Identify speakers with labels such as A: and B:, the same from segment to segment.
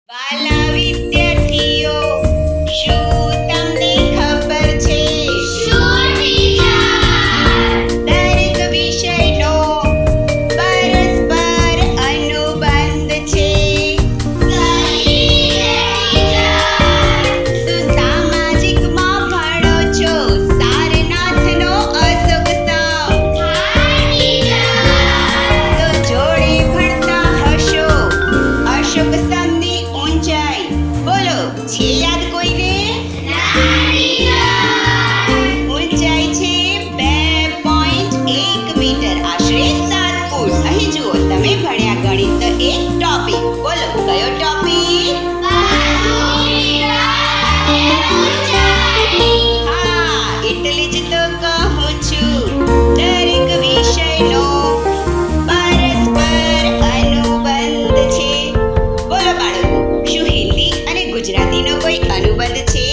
A: વાલા વિદ્યાર્થીઓ, શું તમને ખબર છે? દરેક વિષયનો પરસ્પર અનુબંધ છે. શું સામાજિકમાં ભણો છો? સારનાથનો અશોક સ્તંભ. તો જોડે ભણતા હશો અશોક સ્તંભની ઊંચાઈ. બોલો, છે યાદ કોઈને? ઊંચાઈ છે 2.1 મીટર, આશરે 7 ફૂટ. અહીં જુઓ, તમે ભણ્યા ગણિત તો એક ટોપિક. બોલો, કયો ટોપિક? હા, એટલે જ તો કહું છું, દરેક વિષયનો પરસ્પર અનુબંધ છે. બોલો બાળકો, શું હિન્દી અને ગુજરાતીનો કોઈ અનુબંધ છે?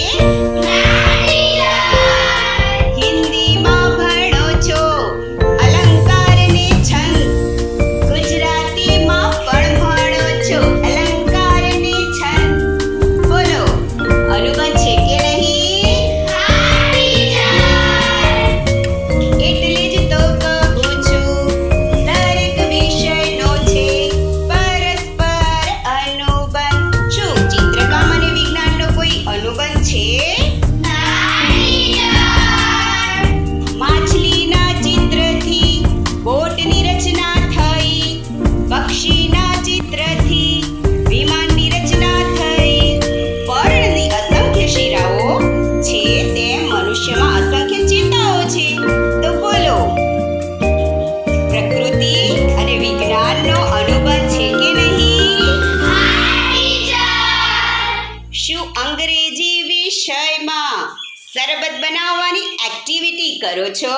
A: હિન્દીમાં ભણો છો અલંકાર ને છંદ, ગુજરાતીમાં પણ ભણો છો અલંકાર ને છંદ. બોલો, અનુબંધ છે કે નહીં? એટલે જ તો કહું છું, દરેક વિષયનો છે પરસ્પર અનુબંધ. શું ચિત્રકામ અને વિજ્ઞાનનો કોઈ અનુબંધ છે? માછલીના ચિત્રથી બોટની રચના થઈ, પક્ષીના ચિત્રથી વિમાનની રચના થઈ. પર્ણની અસંખ્ય શિરાઓ છે તેમ મનુષ્યમાં અસંખ્ય ચેતાઓ છે. તો બોલો, પ્રકૃતિ અને વિજ્ઞાનનો અનુબંધ છે કે નહીં? શું અંગ્રેજી વિષયમાં શરબત બનાવવાની એક્ટિવિટી કરો છો?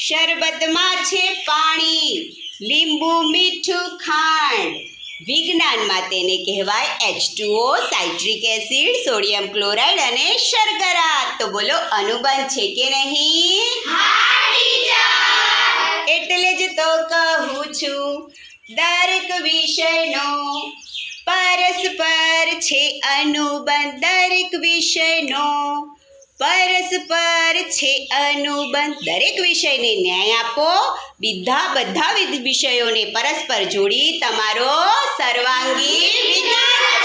A: શરબતમાં છે પાણી, લીંબુ, મીઠું, ખાંડ. વિજ્ઞાનમાં તેને કહેવાય H2O, citric acid, sodium chloride અને શર્કરા. તો બોલો, અનુબંધ છે કે નહીં? એટલે જ તો કહું છું, દરેક વિષયનો પરસ્પર છે અનુબંધ. દરેક વિષયનો પરસ્પર છે અનુબંધ. દરેક વિષયને ન્યાય આપો. બધા વિષયોને પરસ્પર જોડી તમારો સર્વાંગી વિકાસ